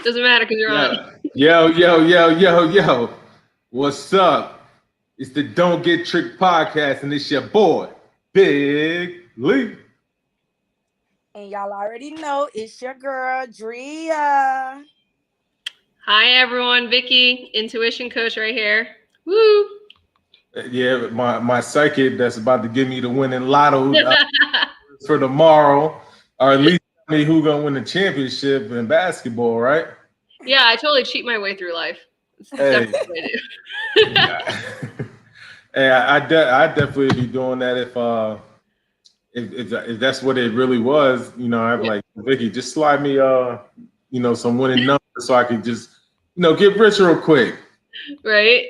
Doesn't matter because you're on. Yo. What's up? It's the Don't Get Tricked podcast, and it's your boy, Big Lee. And y'all already know it's your girl, Drea. Hi, everyone. Vicky, intuition coach right here. Woo! Yeah, my psychic that's about to give me the winning lotto for tomorrow, or at least tell me who gonna win the championship in basketball, right? Yeah, I totally cheat my way through life. It's definitely what I do. Hey, I definitely be doing that if that's what it really was. You know, I'd be like, Vicky, just slide me some winning numbers so I can just get rich real quick. Right.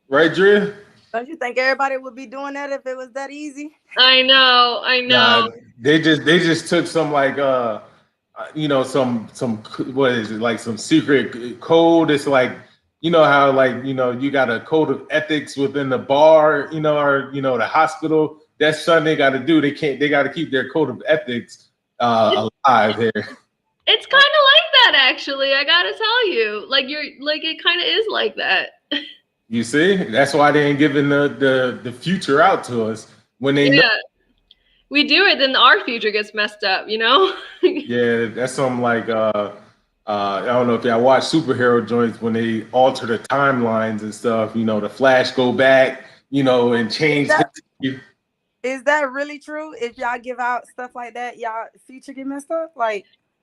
Right, Drea? Don't you think everybody would be doing that if it was that easy? I know. Nah, they just took some some what is it, like some secret code. It's like, you know how you got a code of ethics within the bar, or the hospital. That's something they got to do. They got to keep their code of ethics alive here. It's kind of like that, actually. I gotta tell you, it kind of is like that. You see, that's why they ain't giving the future out to us when they know. We do it, then our future gets messed up, Yeah, that's something like I don't know if y'all watch superhero joints when they alter the timelines and stuff. The Flash go back, and change. Is that really true? If y'all give out stuff like that, y'all future get messed up?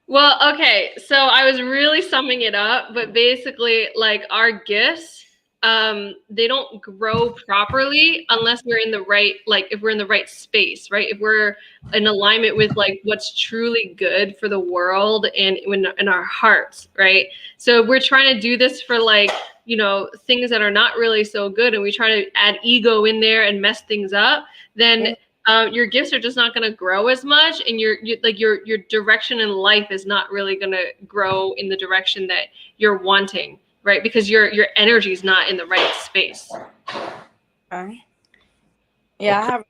Well, okay, so I was really summing it up, but basically, our gifts, they don't grow properly unless we're in the right, if we're in the right space, right? If we're in alignment with what's truly good for the world and in our hearts, right? So if we're trying to do this for things that are not really so good, and we try to add ego in there and mess things up, then your gifts are just not going to grow as much, and your direction in life is not really going to grow in the direction that you're wanting, right? Because your energy is not in the right space. Okay. Yeah, I have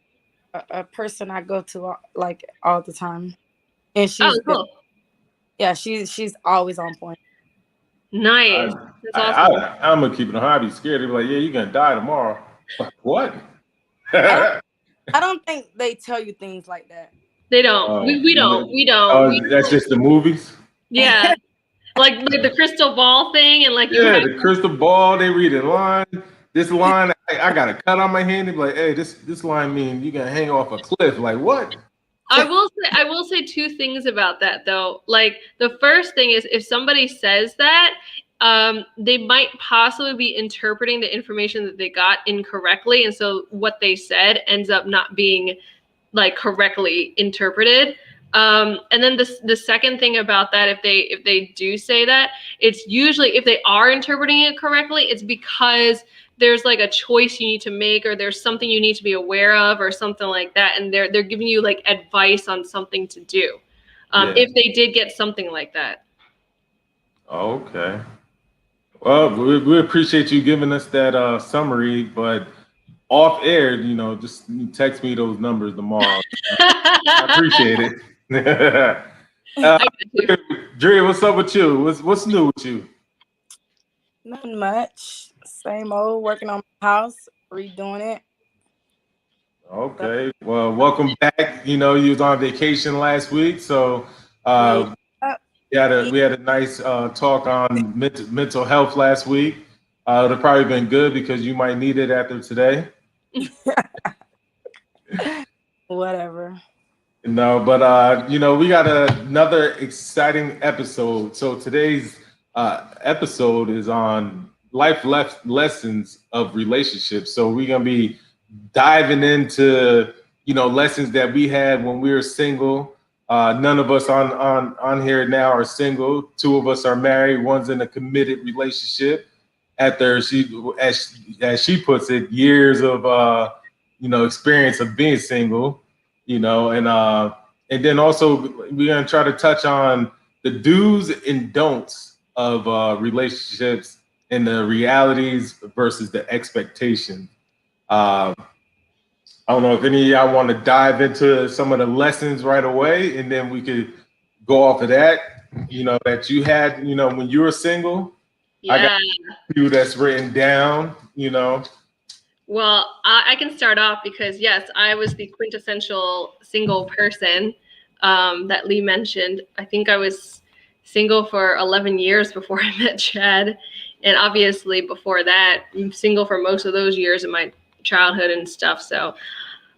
a person I go to all the time, and she's cool. She's always on point. Nice. That's awesome. I'm gonna keep it on. I'd be scared. They'd be like, "Yeah, you're gonna die tomorrow." What? I don't think they tell you things like that. They don't. We don't. That's just the movies. Yeah, like the crystal ball thing, and the crystal ball. They read a line. This line, I got a cut on my hand. They'd be like, "Hey, this line means you gonna hang off a cliff." Like what? I will say two things about that though. The first thing is, if somebody says that, they might possibly be interpreting the information that they got incorrectly, and so what they said ends up not being correctly interpreted. And then the second thing about that, if they do say that, it's usually, if they are interpreting it correctly, it's because there's a choice you need to make, or there's something you need to be aware of, or something like that, and they're giving you advice on something to do. If they did get something like that. Okay. Well, we appreciate you giving us that summary, but off air, just text me those numbers tomorrow. I appreciate it. Drea, what's up with you? What's new with you? Nothing much. Same old, working on my house, redoing it. Okay. Well, welcome back. You was on vacation last week, so we had a nice talk on mental health last week. It'll probably been good because you might need it after today. Whatever. No, but we got another exciting episode. So today's episode is on life lessons of relationships. So we're gonna be diving into lessons that we had when we were single. None of us on here now are single. Two of us are married. One's in a committed relationship. After as she puts it, years of experience of being single. And then also we're gonna try to touch on the do's and don'ts of relationships and the realities versus the expectations. I don't know if any of y'all want to dive into some of the lessons right away, and then we could go off of that, that you had, when you were single. I got Yeah. a few that's written down, Well, I can start off because yes, I was the quintessential single person that Lee mentioned. I think I was single for 11 years before I met Chad, and obviously before that, I'm single for most of those years in my childhood and stuff. So,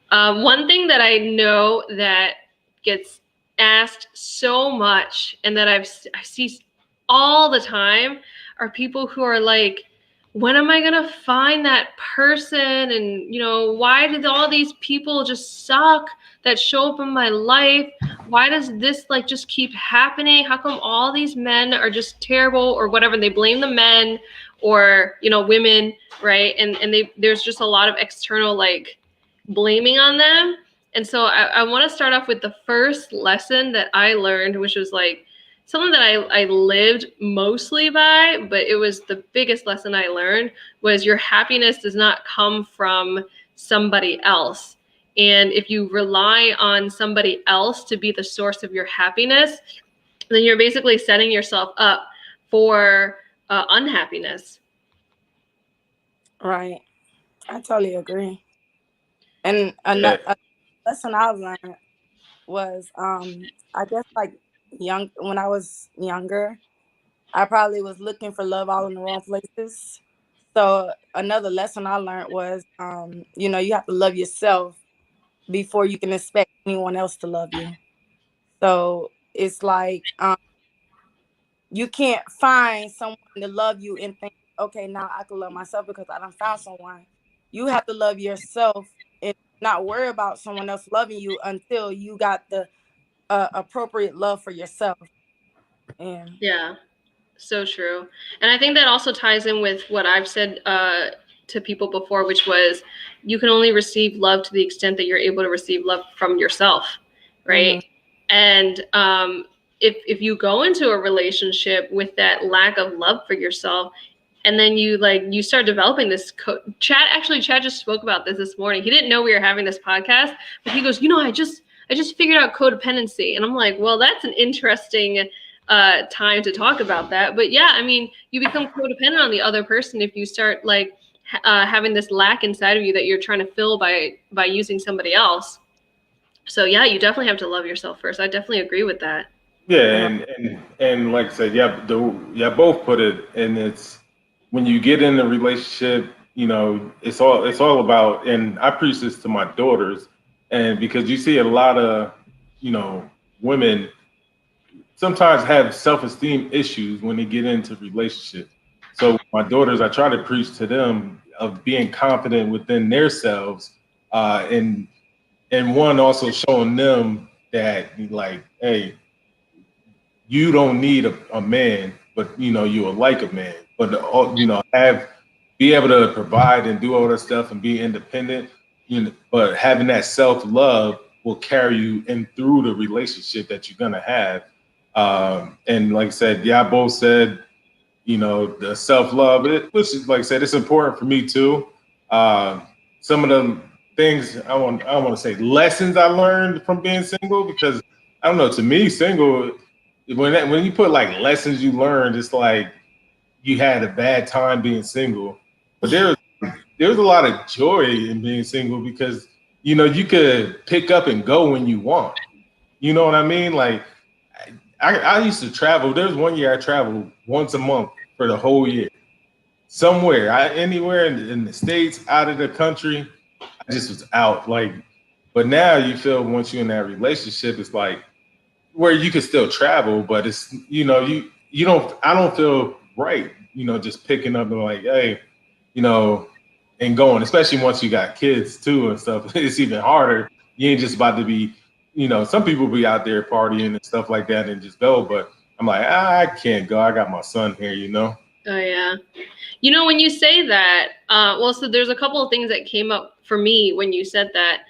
one thing that I know that gets asked so much, and that I see all the time, are people who are like, when am I gonna find that person? And why did all these people just suck that show up in my life? Why does this like just keep happening? How come all these men are just terrible or whatever? And they blame the men or women, right? And there's just a lot of external like blaming on them. And so I want to start off with the first lesson that I learned, which was like something that I lived mostly by, but it was the biggest lesson I learned was your happiness does not come from somebody else. And if you rely on somebody else to be the source of your happiness, then you're basically setting yourself up for unhappiness. Right. I totally agree. And Yeah. a lesson I learned was, I guess like when I was younger, I probably was looking for love all in the wrong places. So another lesson I learned was, you have to love yourself before you can expect anyone else to love you. So it's like, you can't find someone to love you and think, okay, now I can love myself because I done found someone. You have to love yourself and not worry about someone else loving you until you got the appropriate love for yourself. And Yeah. So true. And I think that also ties in with what I've said to people before, which was you can only receive love to the extent that you're able to receive love from yourself, right? mhm. And if you go into a relationship with that lack of love for yourself, and then you start developing this Chad just spoke about this morning. He didn't know we were having this podcast, but he goes, I just figured out codependency. And I'm like, well, that's an interesting time to talk about that. But yeah, I mean, you become codependent on the other person if you start like having this lack inside of you that you're trying to fill by using somebody else. So yeah, you definitely have to love yourself first. I definitely agree with that. Yeah, and like I said, yeah, both put it, and it's when you get in a relationship, it's all about, and I preach this to my daughters, and because you see a lot of, you know, women sometimes have self-esteem issues when they get into relationships. So my daughters, I try to preach to them of being confident within themselves, and one also showing them that like, hey, you don't need a man, but you are like a man. But be able to provide and do all that stuff and be independent. But having that self love will carry you in through the relationship that you're gonna have. And like I said, yeah, I both said the self love, which is like I said, it's important for me too. Some of the things I want to say lessons I learned from being single, because I don't know, to me, single, when you put like lessons you learned, it's like you had a bad time being single. But there's a lot of joy in being single because you could pick up and go when you want. You know what I mean? Like I used to travel. There was one year I traveled once a month for the whole year. Somewhere, anywhere in the States, out of the country, I just was out. Like, but now you feel once you're in that relationship, it's like where you can still travel, but it's you don't I don't feel right, just picking up and like, hey, you know, and going, especially once you got kids too and stuff, it's even harder. You ain't just about to be, some people be out there partying and stuff like that and just go, but I'm like, I can't go. I got my son here. Oh yeah. When you say that, well, so there's a couple of things that came up for me when you said that.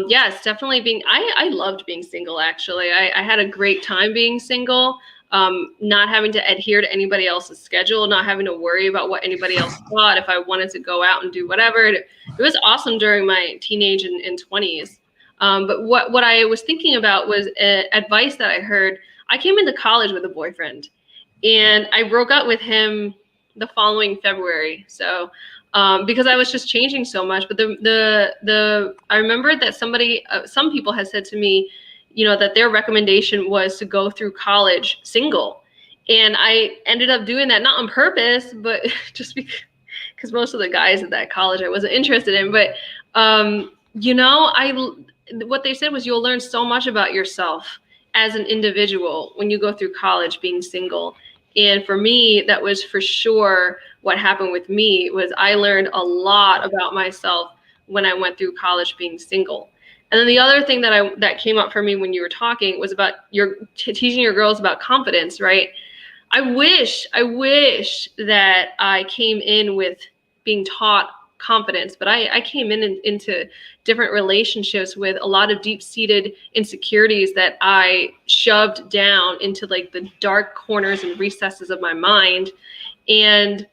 Yes, definitely I loved being single, actually. I had a great time being single, not having to adhere to anybody else's schedule, not having to worry about what anybody else thought if I wanted to go out and do whatever. It was awesome during my teenage and 20s. But what I was thinking about was advice that I heard. I came into college with a boyfriend, and I broke up with him the following February. So because I was just changing so much. But I remember that some people had said to me, you know, that their recommendation was to go through college single. And I ended up doing that, not on purpose, but just because most of the guys at that college I wasn't interested in. But, you know, what they said was you'll learn so much about yourself as an individual when you go through college being single. And for me, that was for sure what happened with me. Was I learned a lot about myself when I went through college being single. And then the other thing that came up for me when you were talking was about teaching your girls about confidence, right? I wish that I came in with being taught confidence, but I came into different relationships with a lot of deep-seated insecurities that I shoved down into like the dark corners and recesses of my mind, and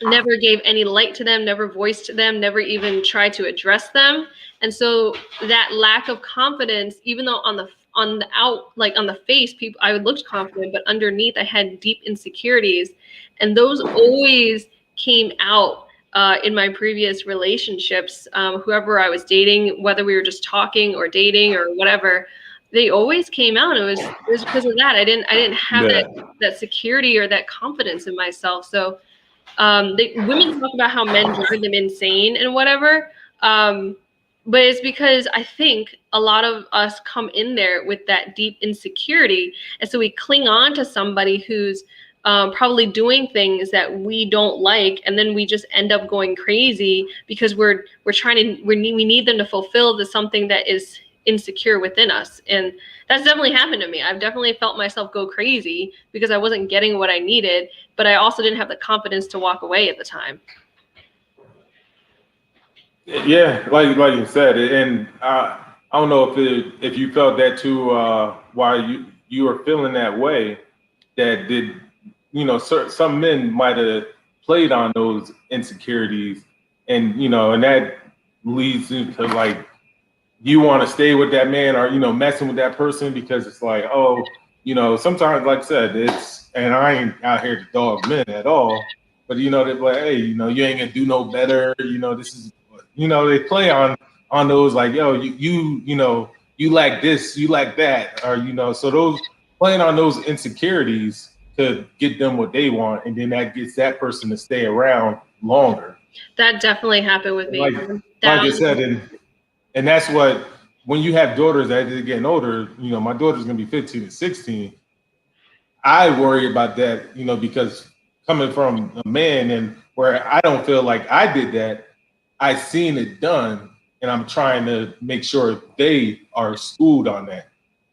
never gave any light to them, never voiced them, never even tried to address them. And so that lack of confidence, even though on the face, I looked confident, but underneath I had deep insecurities, and those always came out in my previous relationships. Whoever I was dating, whether we were just talking or dating or whatever, they always came out. It was because of that. I didn't have that security or that confidence in myself. So women talk about how men drive them insane and whatever. But it's because I think a lot of us come in there with that deep insecurity. And so we cling on to somebody who's probably doing things that we don't like. And then we just end up going crazy because we need them to fulfill something that is insecure within us. And that's definitely happened to me. I've definitely felt myself go crazy because I wasn't getting what I needed, but I also didn't have the confidence to walk away at the time. Yeah, like you said, and I don't know if you felt that too while you were feeling that way. That did, you know, some men might have played on those insecurities, and you know, and that leads into like you want to stay with that man or, you know, messing with that person because it's like, oh, you know, sometimes, like I said, and I ain't out here to dog men at all, but, you know, they're like, hey, you know, you ain't gonna do no better. You know, this is, you know, they play on those like, yo, you know, you like this, you like that, or, you know, so those playing on those insecurities to get them what they want. And then that gets that person to stay around longer. That definitely happened with me. Like I said, and that's what, when you have daughters that are getting older, you know, my daughter's going to be 15 and 16. I worry about that, you know, because coming from a man and where I don't feel like I did that, I seen it done, and I'm trying to make sure they are schooled on that,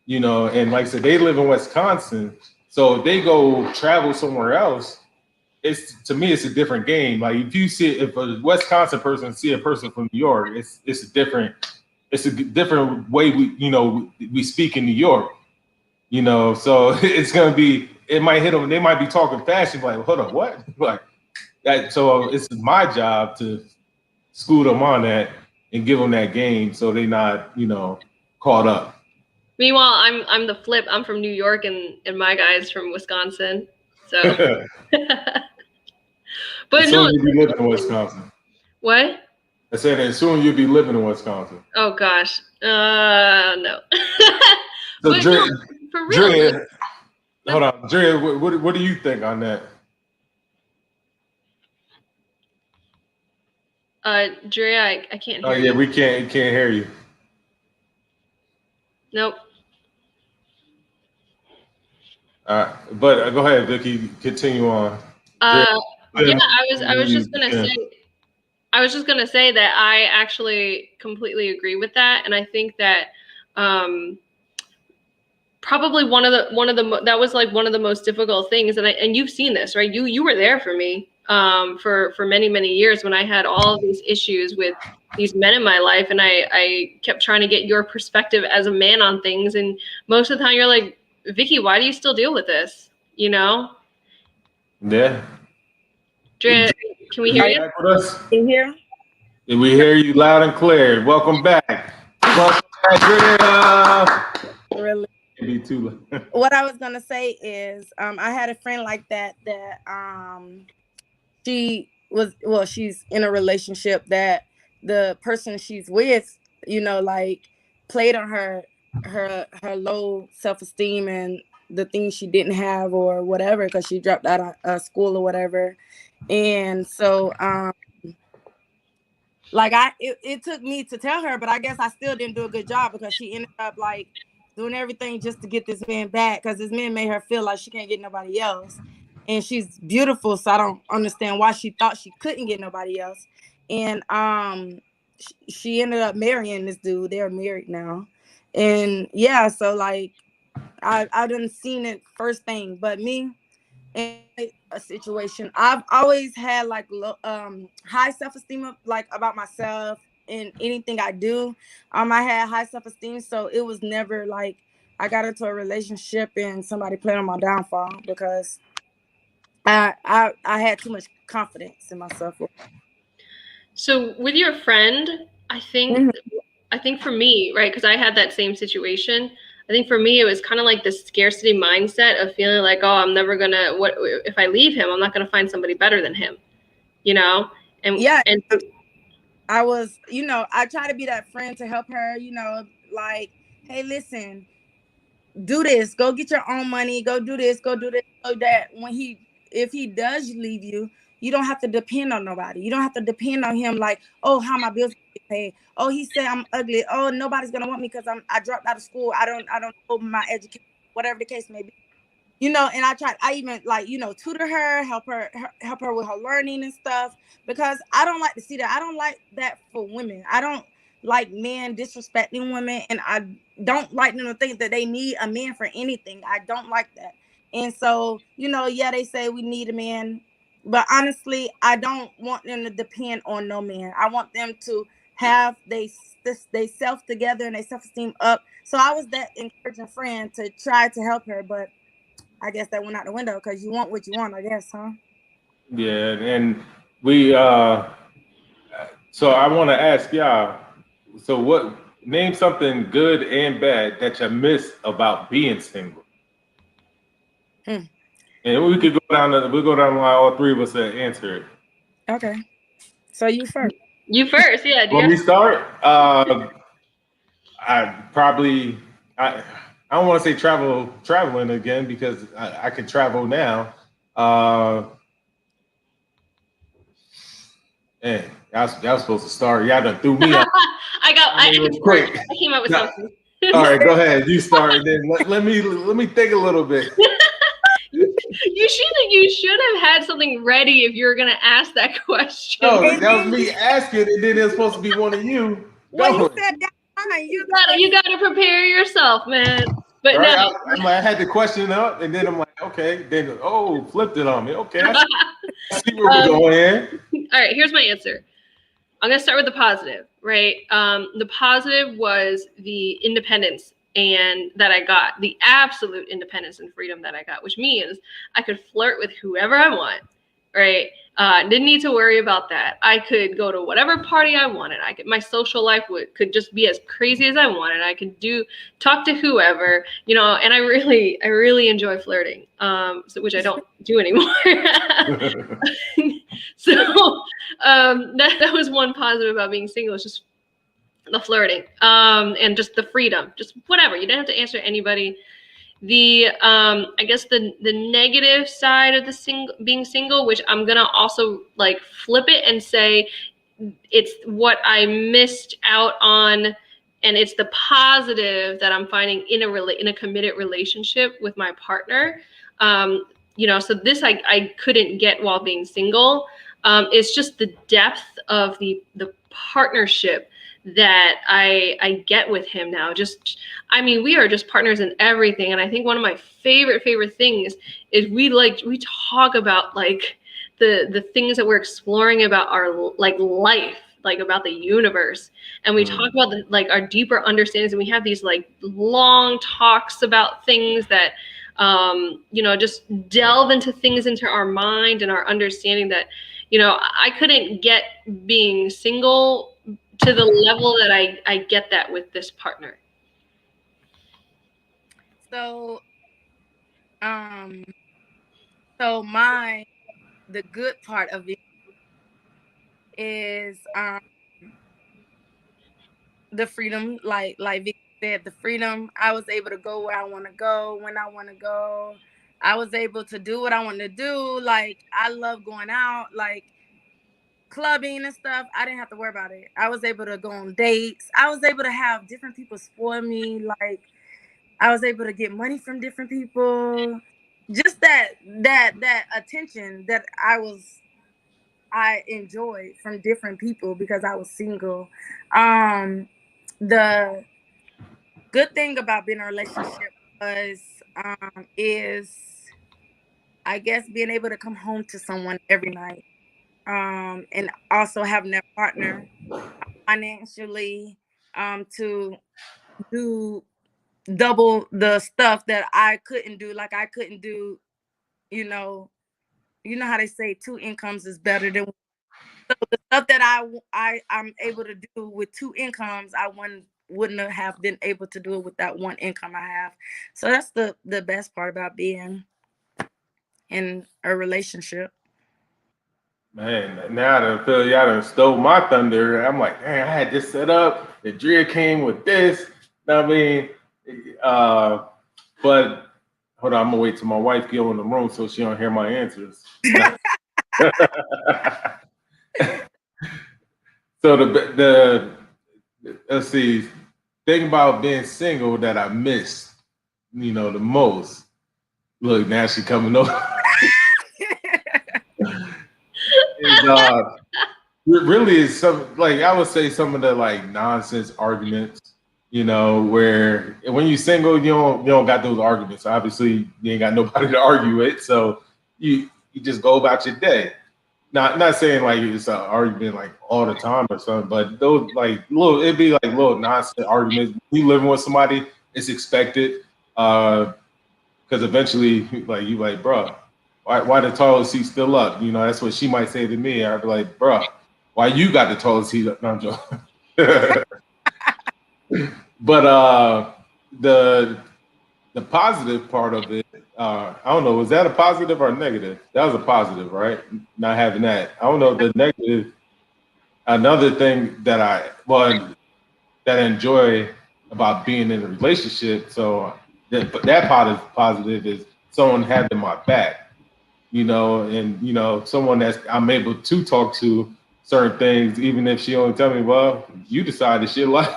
you know. And like I said, they live in Wisconsin, so if they go travel somewhere else, to me it's a different game. Like if a Wisconsin person see a person from New York, it's a different way we speak in New York, you know. So it might hit them. They might be talking fast. You're like, hold on, what? Like that. So it's my job to school them on that and give them that game so they're not, you know, caught up. Meanwhile, I'm the flip. I'm from New York, and my guy's from Wisconsin. So, but so you be living in Wisconsin. What? I said, and soon you'll be living in Wisconsin. Oh gosh, no. So, but no, for real. Drea, hold on, Drea, what do you think on that? Drea, I can't hear. Oh yeah, we can't hear you. Nope. But go ahead, Vicky. Continue on. Yeah, I was just gonna say that I actually completely agree with that, and I think that probably that was like one of the most difficult things, and you've seen this, right? You were there for me for many years when I had all of these issues with these men in my life, and I kept trying to get your perspective as a man on things, and most of the time you're like, Vicky, why do you still deal with this? You know? Yeah. Drea, can we hear you? Can you hear? We hear you loud and clear. Welcome back. Welcome back, Drea. Really? be too. What I was gonna say is, I had a friend like that she's in a relationship that the person she's with, like played on her low self-esteem and the things she didn't have or whatever because she dropped out of school or whatever. And so like it took me to tell her, but I guess I still didn't do a good job because she ended up like doing everything just to get this man back because this man made her feel like she can't get nobody else. And she's beautiful, so I don't understand why she thought she couldn't get nobody else. And she ended up marrying this dude. They're married now. And yeah, so like I done seen it first thing, but me in a situation, I've always had like high self-esteem of, like about myself and anything I do. I had high self-esteem, so it was never like I got into a relationship and somebody played on my downfall because I had too much confidence in myself. So with your friend, I think for me, right, because I had that same situation. I think for me, it was kind of like this scarcity mindset of feeling like, oh, I'm never gonna. What if I leave him? I'm not gonna find somebody better than him, you know? And Yeah, and I was, I try to be that friend to help her, like, hey, listen, do this, go get your own money, go do this, so that if he does leave you, you don't have to depend on nobody. You don't have to depend on him like, oh, how my bills get paid. Oh, he said I'm ugly. Oh, nobody's gonna want me because I dropped out of school. I don't know my education, whatever the case may be. And I even like, tutor her, help her with her learning and stuff, because I don't like to see that. I don't like that for women. I don't like men disrespecting women, and I don't like them to think that they need a man for anything. I don't like that. And so, yeah, they say we need a man, but honestly, I don't want them to depend on no man. I want them to have they self together and they self-esteem up. So I was that encouraging friend to try to help her, but I guess that went out the window because you want what you want, I guess, huh? Yeah, and we so I want to ask y'all, so what, name something good and bad that you miss about being single. Hmm. And we could we'll go down the line, all three of us answer it. Okay. So you first. you first, yeah. Let me start. I probably I don't want to say traveling again because I can travel now. Man, y'all supposed to start. Y'all done threw me off. I can start. Quick. I came up with something. All right, go ahead. You start, and then let me think a little bit. You should have had something ready if you were gonna ask that question. No, that was me asking, and then it's supposed to be one of you. Well, you said that fine. You gotta prepare yourself, man. But right? no, I had the question up, and then I'm like, okay. Then flipped it on me. Okay, I see where we're going. All right, here's my answer. I'm gonna start with the positive, right? The positive was the independence and that I got, the absolute independence and freedom that I got, which means I could flirt with whoever I want, right? Didn't need to worry about that. I could go to whatever party I wanted. My social life could just be as crazy as I wanted. I could talk to whoever, and I really enjoy flirting, which I don't do anymore. So that was one positive about being single. It's just the flirting, and just the freedom, just whatever. You didn't have to answer anybody. The I guess the negative side of being single, which I'm gonna also like flip it and say it's what I missed out on, and it's the positive that I'm finding in a committed relationship with my partner. So this I couldn't get while being single. It's just the depth of the partnership that I get with him now. We are just partners in everything. And I think one of my favorite things is we talk about like the things that we're exploring about our like life, like about the universe. And we talk about our deeper understandings, and we have these like long talks about things that just delve into things into our mind and our understanding that, I couldn't get being single to the level that I get that with this partner. So, um, the good part of it is the freedom, like Vicky said, the freedom. I was able to go where I want to go when I want to go. I was able to do what I want to do. Like, I love going out, like clubbing and stuff. I didn't have to worry about it. I was able to go on dates. I was able to have different people spoil me. Like, I was able to get money from different people. Just that attention that I enjoyed from different people because I was single. The good thing about being in a relationship was is, I guess, being able to come home to someone every night. And also having that partner financially to do double the stuff that I couldn't do. Like, I couldn't do, you know, how they say two incomes is better than. So the stuff that I'm able to do with two incomes, I wouldn't have been able to do it with that one income I have. So that's the best part about being in a relationship. Man, now I feel y'all done stole my thunder. I'm like, man, I had this set up. The Drea came with this. I mean, uh, but hold on, I'm gonna wait till my wife get in the room so she don't hear my answers. So the let's see, thing about being single that I miss, the most. Look, now she coming over. is really is some, like, I would say some of the like nonsense arguments, where when you're single you don't got those arguments. Obviously you ain't got nobody to argue with, so you just go about your day. Not saying like it's an argument like all the time or something, but those like it'd be like little nonsense arguments. You living with somebody, it's expected. Because eventually, like, you like, bro, why the toilet seat still up? That's what she might say to me. I'd be like, bro, why you got the toilet seat up? No, I'm joking. But the positive part of it, I don't know, was that a positive or a negative? That was a positive, right? Not having that. I don't know the negative. Another thing that I enjoy about being in a relationship. So that part is positive, is someone having my back, and someone that I'm able to talk to certain things, even if she only tell me, well, you decided shit like,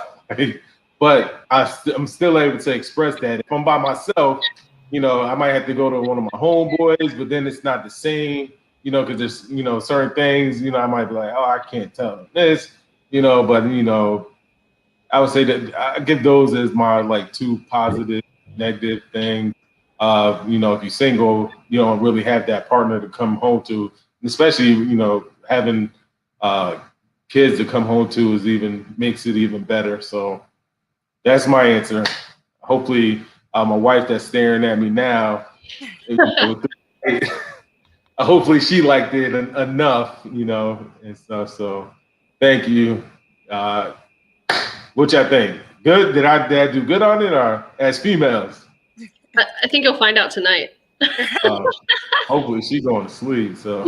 but I'm still able to express that. If I'm by myself, I might have to go to one of my homeboys, but then it's not the same, because there's, certain things, I might be like, oh, I can't tell them this, but I would say that I give those as my like two positive, negative things. If you're single, you don't really have that partner to come home to, especially having kids to come home to makes it even better. So that's my answer. Hopefully, my wife that's staring at me now, hopefully she liked it enough, and stuff. So thank you. What y'all think? Good? Did I do good on it, or as females? I think you'll find out tonight. Hopefully she's going to sleep. So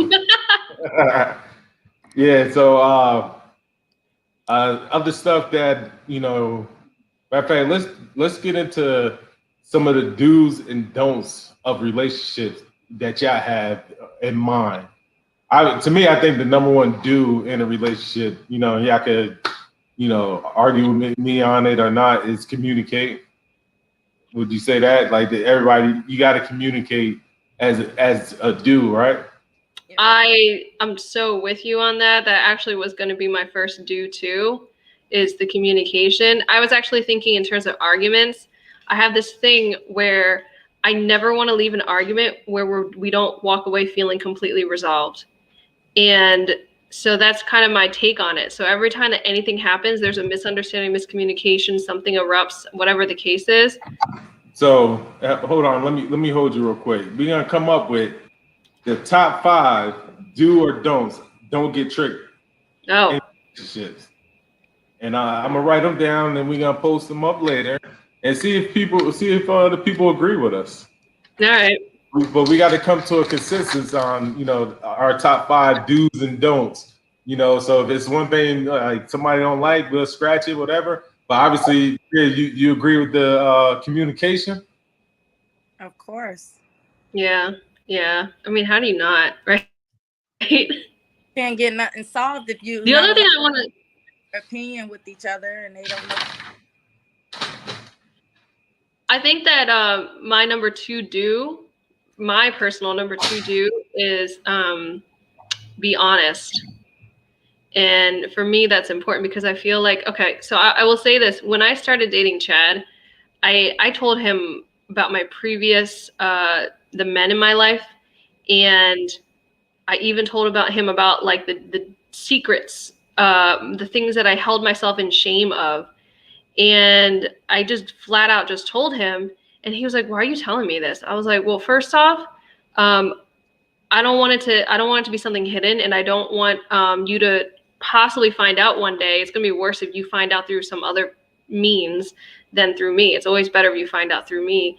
yeah. So other stuff that matter of fact, let's get into some of the do's and don'ts of relationships that y'all have in mind. To me, I think the number one do in a relationship, y'all could argue with me on it or not, is communicate. Would you say that? Like, that everybody, you got to communicate as a do, right? I'm so with you on that. That actually was going to be my first do too, is the communication. I was actually thinking in terms of arguments. I have this thing where I never want to leave an argument where we don't walk away feeling completely resolved. And so that's kind of my take on it. So every time that anything happens, there's a misunderstanding, miscommunication, something erupts, whatever the case is. So hold on, let me hold you real quick. We're gonna come up with the top 5 do or don'ts. Don't get tricked. Oh. In relationships. And I'm gonna write them down, and we're gonna post them up later. and see if the people agree with us. All right. But we got to come to a consensus on, our top 5 do's and don'ts. So if it's one thing like somebody don't like, we'll scratch it, whatever. But obviously, yeah, you agree with the communication. Of course. Yeah. Yeah. I mean, how do you not, right? Can't get nothing solved if you The other thing I want to opinion with each other and they don't know. I think that my personal number 2 do is be honest. And for me, that's important because I feel like, okay, so I will say this. When I started dating Chad, I told him about my previous, the men in my life. And I even told him about like the secrets, the things that I held myself in shame of. And I just flat out just told him, and he was like, "Why are you telling me this?" I was like, "Well, first off, I don't want it to be something hidden, and I don't want you to possibly find out one day. It's gonna be worse if you find out through some other means than through me. It's always better if you find out through me.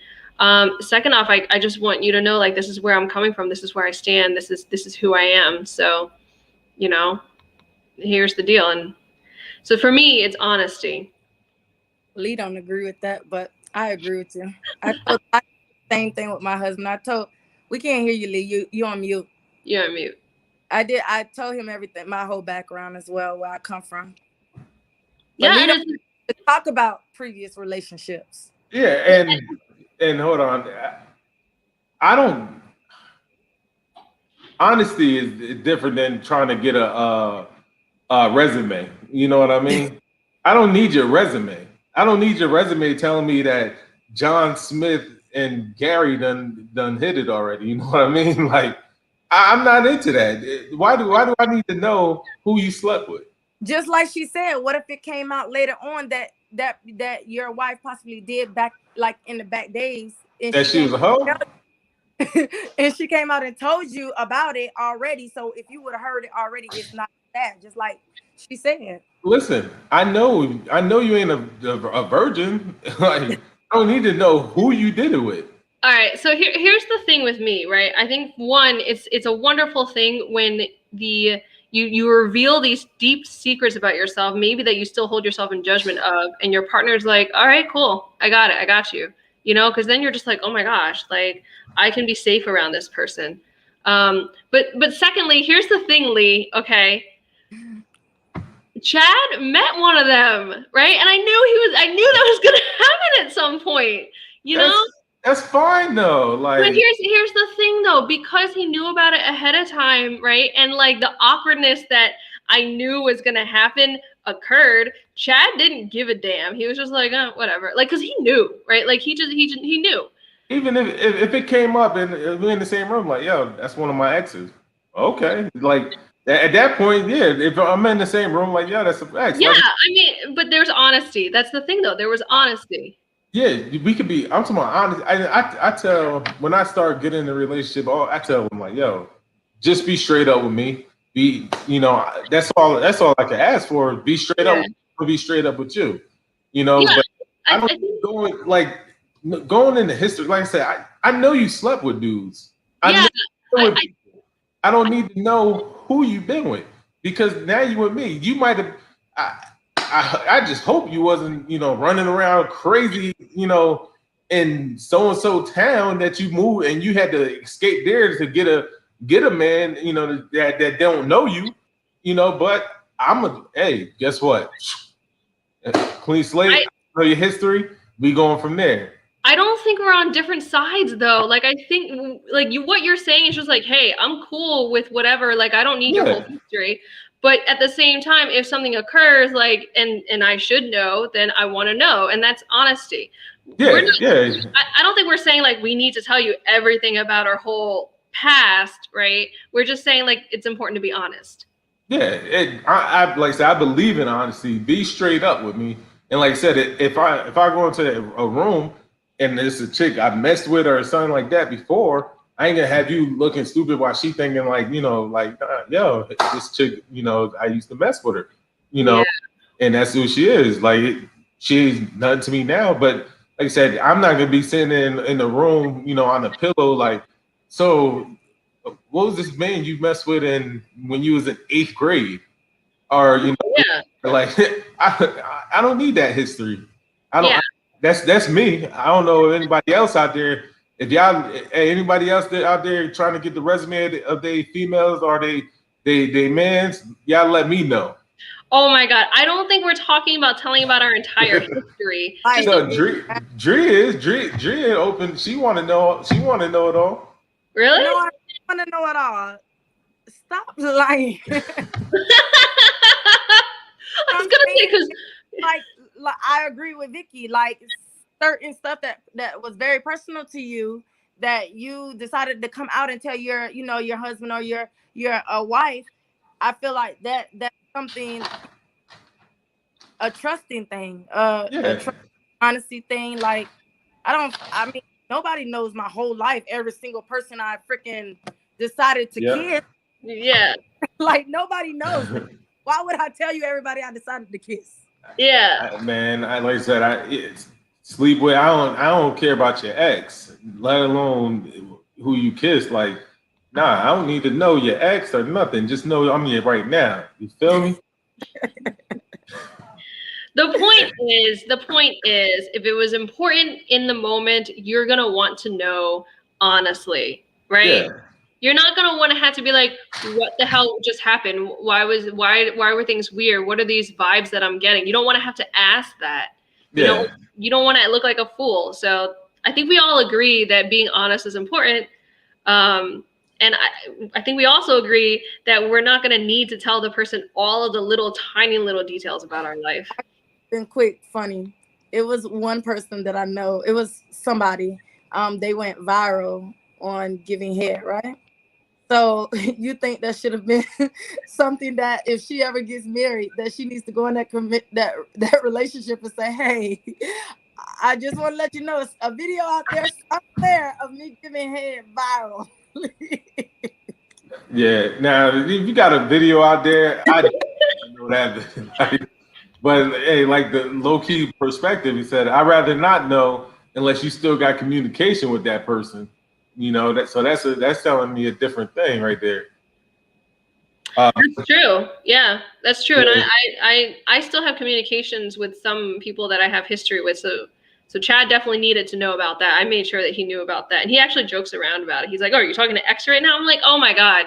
Second off, I just want you to know, like, this is where I'm coming from. This is where I stand. This is who I am. So, here's the deal." And so for me, it's honesty. Lee don't agree with that, but I agree with you. I told the same thing with my husband. We can't hear you, Lee. You on mute. You're on mute. I told him everything, my whole background as well, where I come from. But Yeah, Lee don't talk about previous relationships. Yeah, and hold on. I don't. Honesty is different than trying to get a resume. You know what I mean? I don't need your resume. I don't need your resume telling me that John Smith and Gary done hit it already. You know what I mean? Like, I'm not into that. Why do I need to know who you slept with? Just like she said, what if it came out later on that your wife possibly did back, like in the back days, and That she was a hoe? and she came out and told you about it already. So if you would have heard it already, it's not that. Just like she said. Listen, I know you ain't a virgin. Like, I don't need to know who you did it with. All right, so here's the thing with me, right? I think one, it's a wonderful thing when you reveal these deep secrets about yourself, maybe that you still hold yourself in judgment of, and your partner's like, "All right, cool, I got it, I got you," because then you're just like, "Oh my gosh, like I can be safe around this person." But secondly, here's the thing, Lee. Okay, Chad met one of them, right? And I knew that was gonna happen at some point, That's fine though. Like, but here's the thing though, because he knew about it ahead of time, right? And like the awkwardness that I knew was gonna happen occurred. Chad didn't give a damn. He was just like, whatever. Like, cause he knew, right? Like he knew. even if it came up and we're in the same room, like, yo, that's one of my exes. Okay, like at that point, yeah. If I'm in the same room, like, yeah, that's an ex. Yeah, like, I mean, but there's honesty. That's the thing though. There was honesty. Yeah, we could be. I'm talking about honest. I tell when I start getting in a relationship, I tell them like, yo, just be straight up with me. That's all I can ask for. Be straight up. Be straight up with you. Yeah, but I don't going into history. Like I said, I know you slept with dudes. I don't need to know who you've been with, because now you with me. You might have. I just hope you wasn't, running around crazy, in so and so town that you moved and you had to escape there to get a man, that don't know you, But hey, guess what? Clean slate. I know your history. We going from there. I don't think we're on different sides though. Like, I think like what you're saying is just like, hey, I'm cool with whatever. Like, I don't need your whole history. But at the same time, if something occurs, like, and I should know, then I want to know. And that's honesty. Yeah, I don't think we're saying like we need to tell you everything about our whole past, right? We're just saying like it's important to be honest. Yeah, I like I said, I believe in honesty. Be straight up with me. And like I said, if I go into a room and there's a chick I messed with or something like that before, I ain't gonna have you looking stupid while she thinking like, yo, this chick, I used to mess with her, and that's who she is. Like, she's nothing to me now, but like I said, I'm not gonna be sitting in the room, you know, on a pillow, like, so what was this man you messed with in when you was in 8th grade? Or you know, Yeah. like I don't need that history. I don't. Yeah. That's me. I don't know if anybody else out there. If y'all, hey, anybody else out there trying to get the resume of they females or they mans, y'all let me know. Oh my God. I don't think we're talking about telling about our entire history. Just No, Dre open. She want to know. She want to know it all. really? No, I want to know it all. Stop lying. I was gonna say because like I agree with Vicky. Like certain stuff that was very personal to you that you decided to come out and tell your your husband or your wife. I feel like that's something, a trusting thing, a trust, honesty thing. Like I mean, nobody knows my whole life. Every single person I freaking decided to kiss. Yeah. Like nobody knows. Why would I tell you everybody I decided to kiss? Yeah. Man, like I said, sleep with. I don't care about your ex, let alone who you kissed. Like, nah, I don't need to know your ex or nothing. Just know I'm here right now. You feel me? The point is, if it was important in the moment, you're gonna want to know honestly, right? Yeah. You're not gonna want to have to be like, what the hell just happened? Why were things weird? What are these vibes that I'm getting? You don't want to have to ask that. You don't want to look like a fool. So I think we all agree that being honest is important. And I think we also agree that we're not going to need to tell the person all of the little tiny little details about our life. Been quick, funny. It was one person that I know. It was somebody. They went viral on giving head, right? So you think that should have been something that if she ever gets married, that she needs to go in that relationship and say, hey, I just want to let you know it's a video out there somewhere of me giving head viral. Yeah. Now, if you got a video out there, I don't know that. But hey, like the low key perspective, he said, I'd rather not know unless you still got communication with that person. You know that. So that's telling me a different thing right there. That's true. Yeah, that's true. Yeah. And I still have communications with some people that I have history with. So Chad definitely needed to know about that. I made sure that he knew about that. And he actually jokes around about it. He's like, oh, are you talking to X right now? I'm like, oh my God.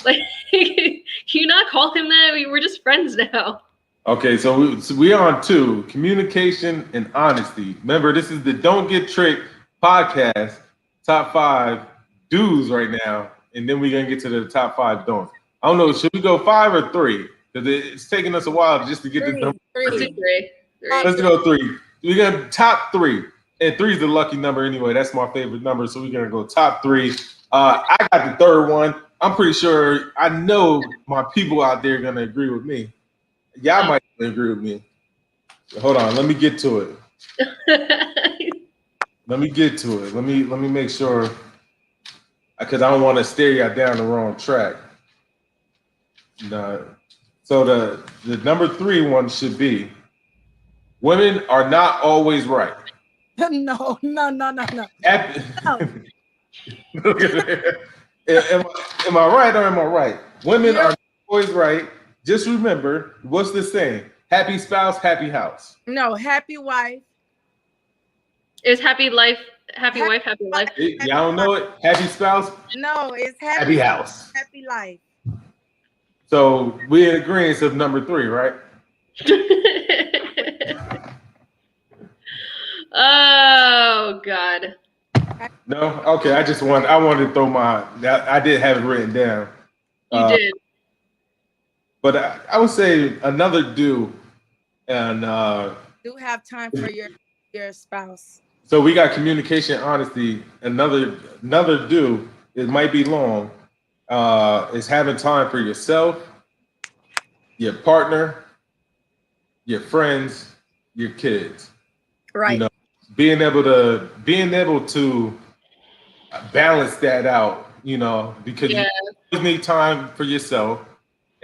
Like, can you not call him that? We're just friends now. Okay, so we on 2, communication and honesty. Remember, this is the Don't Get Tricked podcast, top 5 do's right now, and then we're gonna get to the top 5 don'ts. I don't know, should we go 5 or 3? Because it's taking us a while just to get the number. Three. Let's go 3. We're gonna top 3, and 3 is the lucky number anyway. That's my favorite number, so we're gonna go top 3. I got the third one. I'm pretty sure I know my people out there are gonna agree with me. Y'all might agree with me. Hold on, let me get to it. Let me get to it. Let me make sure, because I don't want to steer y'all down the wrong track. No. So the number 3 one should be: women are not always right. No. Am I right or am I right? Women are always right. Just remember, what's the saying? Happy spouse, happy house. No, happy wife. Is happy life, happy wife, happy life? Y'all don't know it? Happy spouse? No, it's happy house. Happy life. So we're in agreement of number 3, right? Oh God. No? Okay, I wanted to throw I did have it written down. You did. But I would say another do, and do have time for your spouse. So we got communication, honesty. Another do, it might be long, is having time for yourself, your partner, your friends, your kids. Right. You know, being able to balance that out, you know, because you always need time for yourself.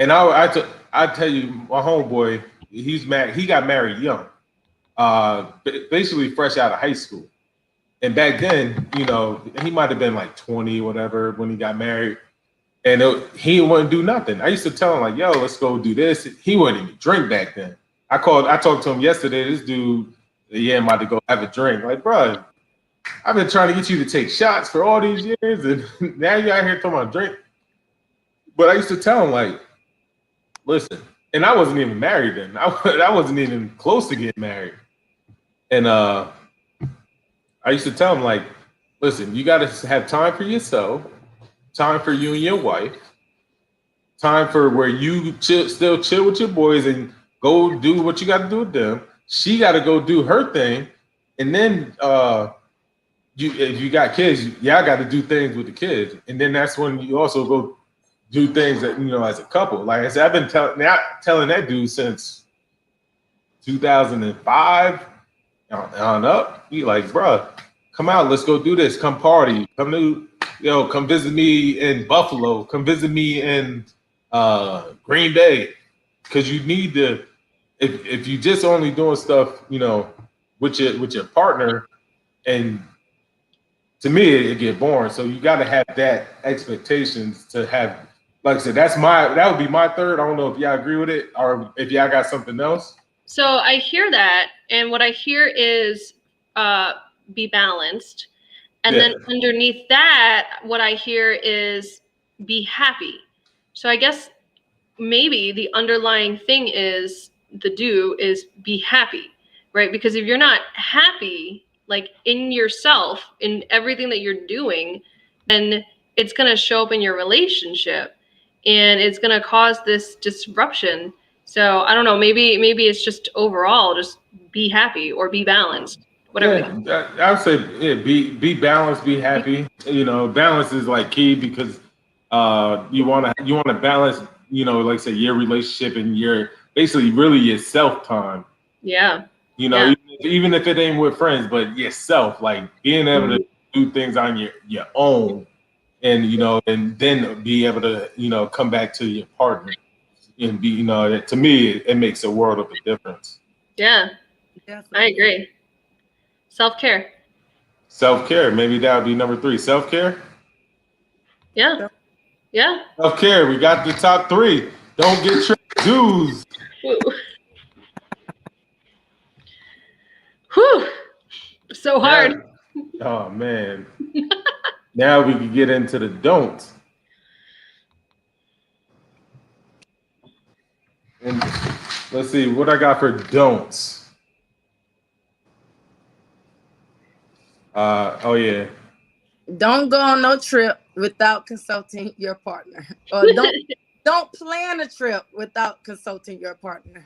And I tell you, my homeboy, he's married. He got married young. basically fresh out of high school. And back then, you know, he might have been like 20, whatever, when he got married. And he wouldn't do nothing. I used to tell him like, "Yo, let's go do this." He wouldn't even drink back then. I talked to him yesterday. This dude, yeah, I'm about to go have a drink. Like, bro, I've been trying to get you to take shots for all these years, and now you're out here talking about drink. But I used to tell him like, listen, and I wasn't even married then. I wasn't even close to getting married. And I used to tell him like, listen, you got to have time for yourself, time for you and your wife, time for where you still chill with your boys and go do what you got to do with them. She got to go do her thing, and then if you got kids, y'all got to do things with the kids, and then that's when you also go do things that, you know, as a couple. Like I said, I've been telling that dude since 2005 on up. He like, bro, come out, let's go do this. Come party. Come visit me in Buffalo. Come visit me in Green Bay, because you need to. If you just only doing stuff, you know, with your partner, and to me it get boring. So you got to have that expectations to have. Like I said, that would be my third. I don't know if y'all agree with it or if y'all got something else. So I hear that, and what I hear is be balanced. And then underneath that, what I hear is be happy. So I guess maybe the underlying thing is be happy, right? Because if you're not happy, like in yourself, in everything that you're doing, then it's going to show up in your relationship, and it's going to cause this disruption. So I don't know, maybe it's just overall just be happy or be balanced. Whatever. Yeah, I would say be balanced, be happy. You know, balance is like key, because you want to balance, you know, like say your relationship and your basically really your self time. Yeah. You know, even if it ain't with friends, but yourself, like being able to do things on your own, and you know, and then be able to, you know, come back to your partner and be, you know, to me it makes a world of a difference. Yeah. I agree. Self-care. Self-care. Maybe that would be number 3. Self-care. Yeah. Yeah. Self-care. We got the top 3. Don't get tricked. Dues. Whew. So hard. Oh man. Now we can get into the don'ts. And let's see what I got for don'ts. Oh yeah. Don't go on no trip without consulting your partner, or don't plan a trip without consulting your partner.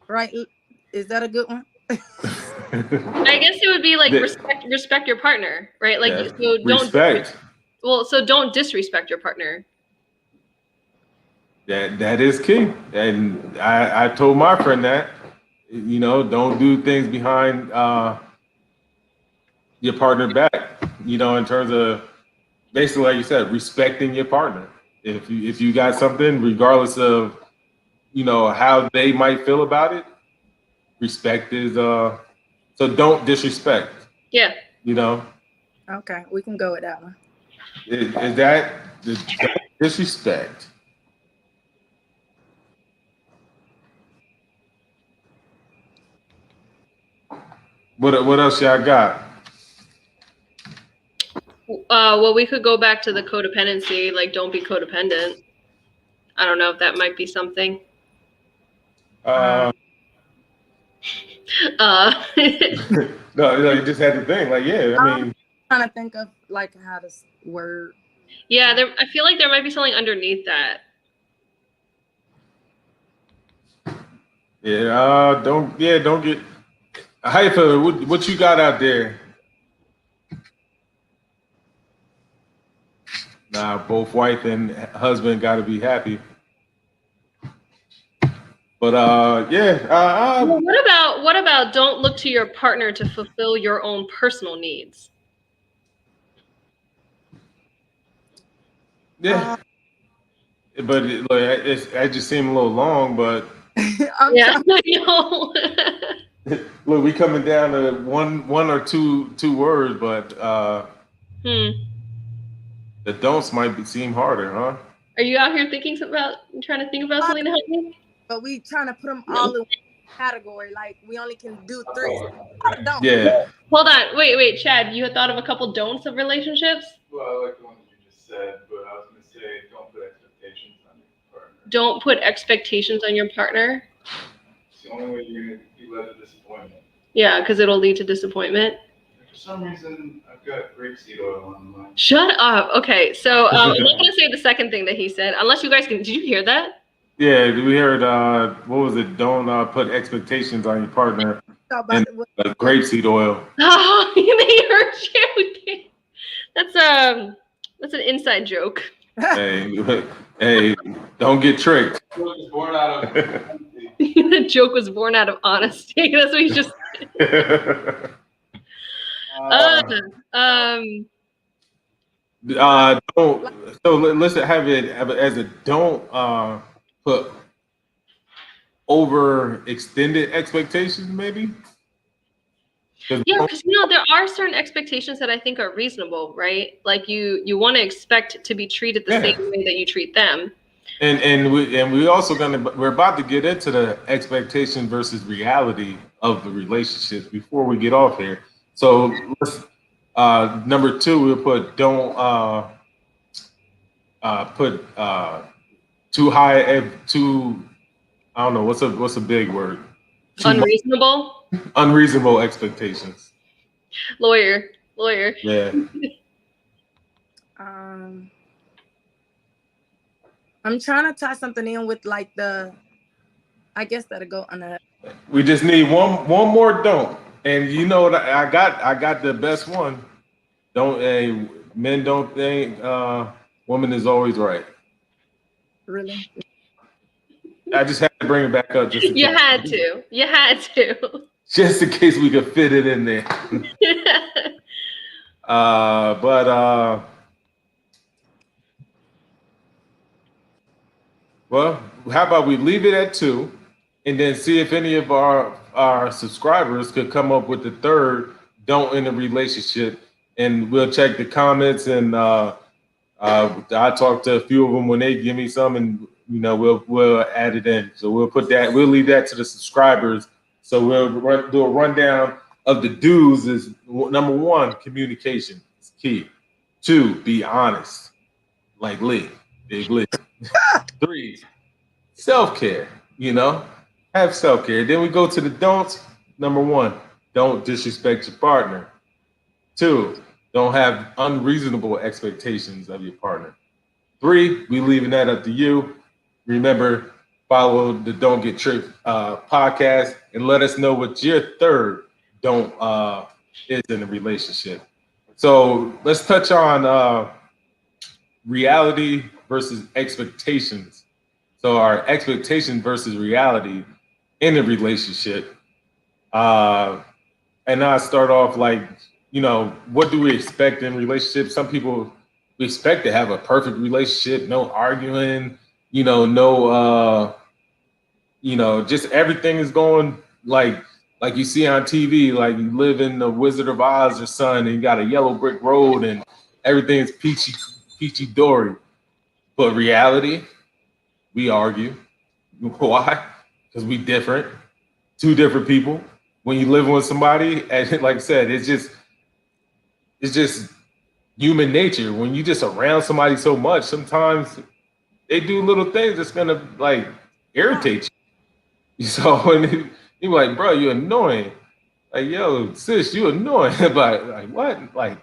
Right? Is that a good one? I guess it would be like respect your partner, right? Like, yeah. So don't respect. So don't disrespect your partner. That is key, and I told my friend that, you know, don't do things behind your partner back. You know, in terms of basically, like you said, respecting your partner. If you got something, regardless of, you know, how they might feel about it, respect is so don't disrespect. Yeah. You know. Okay, we can go with that one. Is that the disrespect? What else y'all got? Well, we could go back to the codependency. Like, don't be codependent. I don't know if that might be something. No, you just had to think. Like, yeah, I mean, I'm trying to think of like how to word. Yeah, I feel like there might be something underneath that. Yeah, don't get. Haifa, what you got out there? Nah, both wife and husband got to be happy. But Well, what about don't look to your partner to fulfill your own personal needs? Yeah, but it just seemed a little long. But I'm Yeah, trying. I know. Look, we coming down to one or two words, but Hmm. the don'ts seem harder, huh? Are you out here trying to think about something to help me? But we trying to put them all in one category. Like we only can do 3. So don't. Yeah. Hold on. Wait, Chad. You had thought of a couple don'ts of relationships? Well, I like the one that you just said, but I was going to say don't put expectations on your partner. Don't put expectations on your partner. It's the only way you're going to be led to disappointment. Yeah, because it'll lead to disappointment. For some reason, I've got grapeseed oil on mine. Shut up. Okay, so I'm not going to say the second thing that he said, unless you guys can. Did you hear that? Yeah, we heard, what was it? Don't put expectations on your partner and grapeseed oil. Oh, they hurt you. That's an inside joke. Hey, don't get tricked. The joke was born out of honesty. That's what he just said. Don't. So let's have it as a don't put overextended expectations, maybe. Yeah, because there are certain expectations that I think are reasonable, right? Like you want to expect to be treated the same way that you treat them. And we're about to get into the expectation versus reality of the relationships before we get off here. So let's number 2, we'll put don't put too high too, I don't know, what's a big word? Unreasonable? Unreasonable expectations. Lawyer. Yeah. I'm trying to tie something in with like I guess that'll go on that. We just need one more don't. And you know what I got the best one. Men don't think woman is always right. Really? I just had to bring it back up. You had to. Just in case we could fit it in there. Well, how about we leave it at 2 and then see if any of our subscribers could come up with the third don't in a relationship, and we'll check the comments, and I talk to a few of them when they give me some, and we'll add it in. So we'll leave that to the subscribers. So we'll do a rundown of the do's. Is number 1, communication is key. 2, be honest, like Lee, big Lee. 3, self-care, have self-care. Then we go to the don'ts. Number 1, don't disrespect your partner. 2, don't have unreasonable expectations of your partner. 3, we leaving that up to you. Remember, follow the Don't Get Tricked podcast and let us know what your third don't is in a relationship. So let's touch on reality versus expectations. So our expectation versus reality in a relationship. And I start off like, what do we expect in relationships? Some people, we expect to have a perfect relationship, no arguing, just everything is going like you see on TV, like you live in the Wizard of Oz or something, and you got a yellow brick road and everything's peachy dory. But reality, we argue. Why? Because we different. 2 different people. When you live with somebody, and like I said, it's just human nature. When you just around somebody so much, sometimes they do little things that's gonna like irritate you. So when you're like, bro, you're annoying. Like, yo, sis, you annoying. But like, what? Like,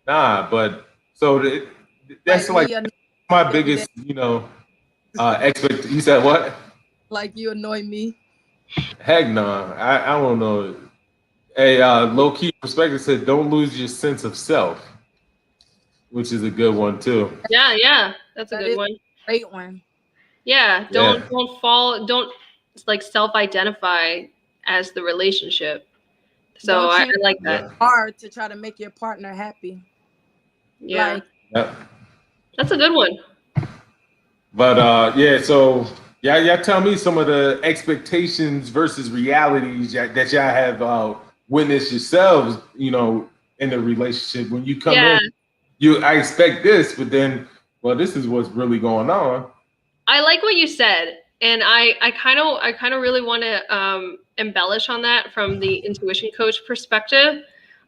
nah. But so that's like my biggest, expect. You said what? Like you annoy me. Heck no. I don't know. A low key perspective said, don't lose your sense of self, which is a good one too. Yeah, that's a good one. Great one. Yeah, don't like self-identify as the relationship. So I like that. It's hard to try to make your partner happy. Yeah. That's a good one. But so Y'all tell me some of the expectations versus realities that y'all have witnessed yourselves, you know, in the relationship. When you come Yeah. in, I expect this, but then, well, this is what's really going on. I like what you said, and I kind of really want to embellish on that from the intuition coach perspective.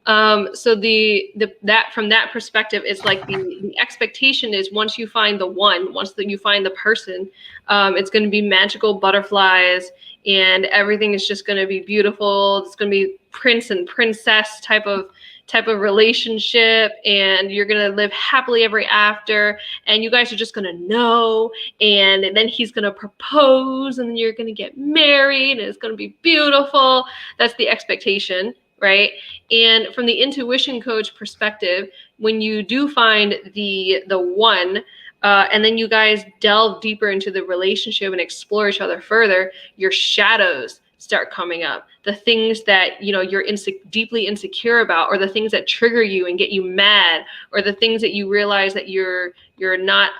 So the that from that perspective, it's like the expectation is once you find the one, once that you find the person, it's going to be magical butterflies, and everything is just going to be beautiful. It's going to be prince and princess type of relationship, and you're going to live happily ever after, and you guys are just going to know, and then he's going to propose, and then you're going to get married, and it's going to be beautiful. That's the expectation, right? And from the intuition coach perspective, when you do find the one, and then you guys delve deeper into the relationship and explore each other further, your shadows start coming up. The things that you're deeply insecure about, or the things that trigger you and get you mad, or the things that you realize that you're not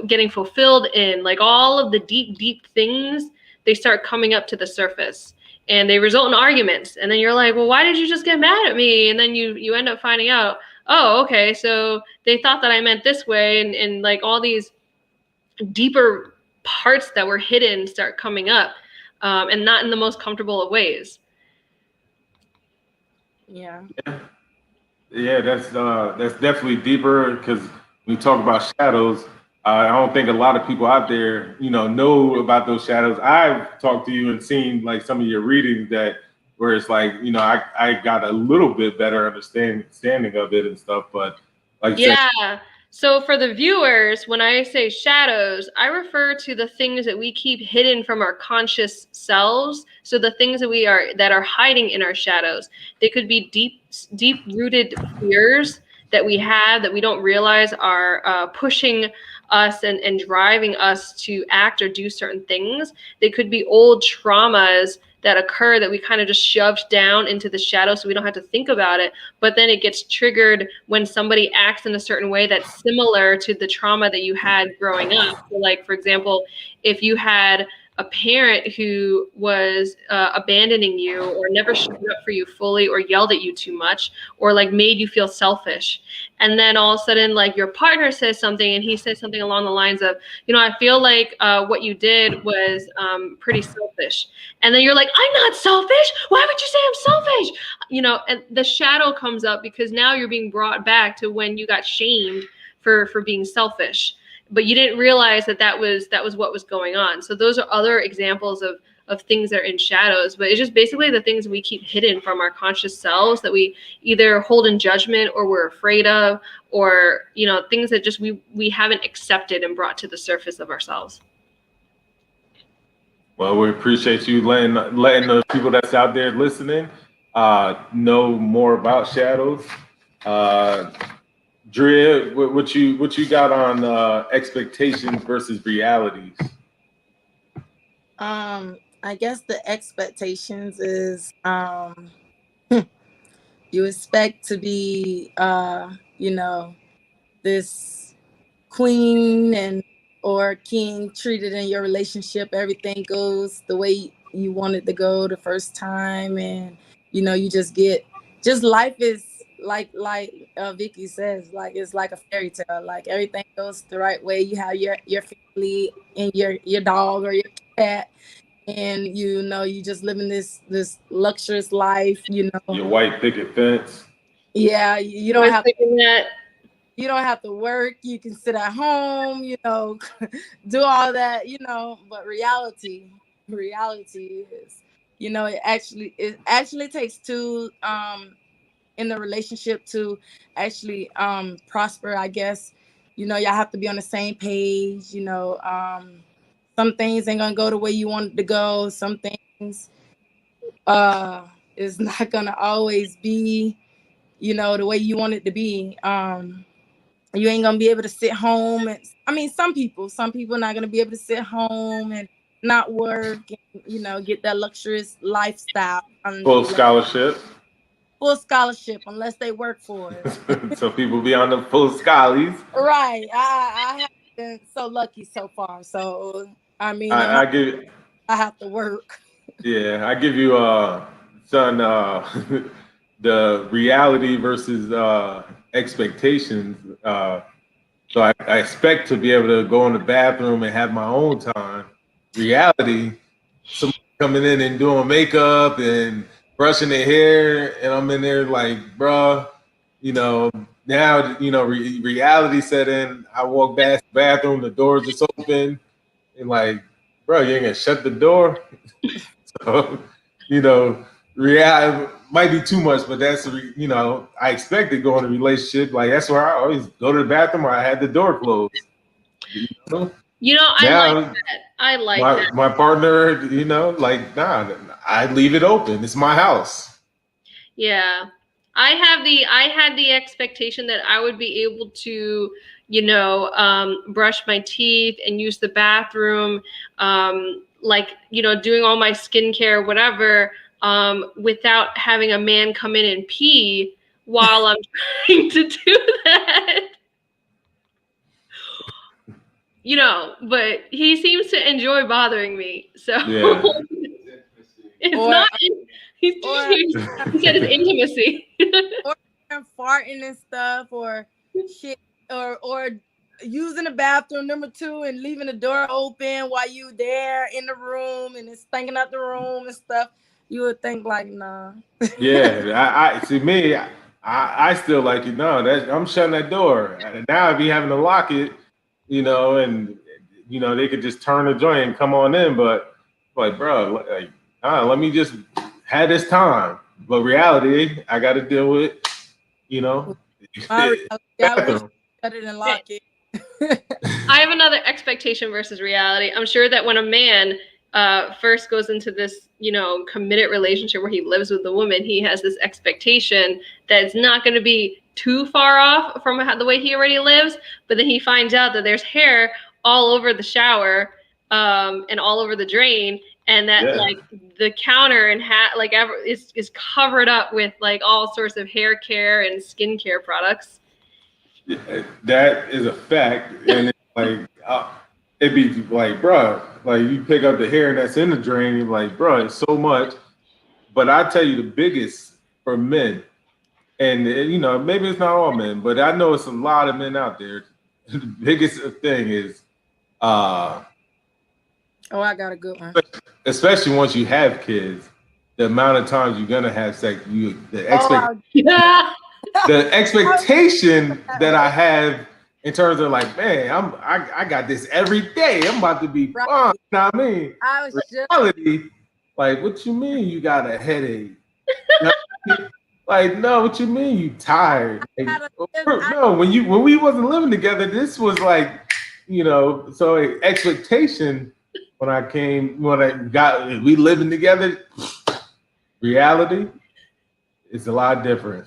getting fulfilled in, like all of the deep things, they start coming up to the surface, and they result in arguments. And then you're like, well, why did you just get mad at me? And then you end up finding out, oh, okay, so they thought that I meant this way, and like all these deeper parts that were hidden start coming up, and not in the most comfortable of ways. Yeah. Yeah, that's definitely deeper because when you talk about shadows, I don't think a lot of people out there, know about those shadows. I've talked to you and seen like some of your readings that where it's like, I got a little bit better understanding of it and stuff. But like you said, Yeah. So for the viewers, when I say shadows, I refer to the things that we keep hidden from our conscious selves. So the things that are hiding in our shadows. They could be deep rooted fears that we have that we don't realize are pushing us and driving us to act or do certain things. They could be old traumas that occur that we kind of just shoved down into the shadow so we don't have to think about it, but then it gets triggered when somebody acts in a certain way that's similar to the trauma that you had growing up. So like, for example, if you had a parent who was abandoning you, or never showed up for you fully, or yelled at you too much, or like made you feel selfish, and then all of a sudden like your partner says something, and he says something along the lines of, I feel like what you did was pretty selfish, and then you're like, I'm not selfish. Why would you say I'm selfish? And the shadow comes up because now you're being brought back to when you got shamed for being selfish, but you didn't realize that was what was going on. So those are other examples of things that are in shadows, but it's just basically the things we keep hidden from our conscious selves that we either hold in judgment, or we're afraid of, or things that just we haven't accepted and brought to the surface of ourselves. well, we appreciate you letting the people that's out there listening know more about shadows. Drea, what you got on expectations versus realities? I guess the expectations is you expect to be this queen and or king treated in your relationship. Everything goes the way you want it to go the first time, and you just life is like Vicky says, like it's like a fairy tale. Like everything goes the right way. You have your family and your dog or your cat, and you just living this luxurious life. Your white picket fence. Yeah, you I don't was have thinking that. you don't have to work. You can sit at home, do all that, but reality is, it actually takes two in the relationship to actually prosper, I guess. Y'all have to be on the same page. Some things ain't gonna go the way you want it to go. Some things is not gonna always be, the way you want it to be. You ain't gonna be able to sit home, and some people not gonna be able to sit home and not work and get that luxurious lifestyle Full scholarship. full scholarship unless they work for it. So people be on the full schollies. Right. I been so lucky so far. So I mean, I give I have to work. I give you son the reality versus expectations. So I expect to be able to go in the bathroom and have my own time. Reality, somebody coming in and doing makeup and brushing their hair, and I'm in there like, bruh, now reality set in. I walk past the bathroom, the door's just open, and like, bro, you ain't gonna shut the door. So, you know, reality might be too much, but that's I expect to go in a relationship. Like that's where I always go to the bathroom or I had the door closed. You know, I now like that. I like that. my partner, like nah, I leave it open. It's my house. Yeah. I had the expectation that I would be able to, brush my teeth and use the bathroom, doing all my skincare, whatever, without having a man come in and pee while I'm trying to do that. But he seems to enjoy bothering me. So Yeah. it's Or- not. He said it's intimacy. Or farting and stuff, or shit, or using the bathroom number 2 and leaving the door open while you there in the room and it's stinking out the room and stuff. You would think like, nah. Yeah, I see me. I still like it. No, that I'm shutting that door. Now I'd be having to lock it, and they could just turn the joint and come on in. But like, bro, like, let me just have this time. But reality, I got to deal with, I wish bathroom. shut it and lock it. I have another expectation versus reality. I'm sure that when a man first goes into this, committed relationship where he lives with the woman, he has this expectation that it's not going to be too far off from the way he already lives. But then he finds out that there's hair all over the shower and all over the drain, and that like the counter and is covered up with like all sorts of hair care and skincare products. That is a fact, and it's like it'd be like, bro, like you pick up the hair that's in the drain, you're like, bro, it's so much. But I tell you, the biggest for men, and maybe it's not all men, but I know it's a lot of men out there. The biggest thing is, oh, I got a good one. especially once you have kids, the amount of times you're gonna have sex, the expectation that I have in terms of like, man, I got this every day. I'm about to be fun. You know what I mean? Reality, like, what you mean you got a headache? Like, no, what you mean you tired? Like, no, when we wasn't living together, this was like, so expectation when we living together, reality, it's a lot different.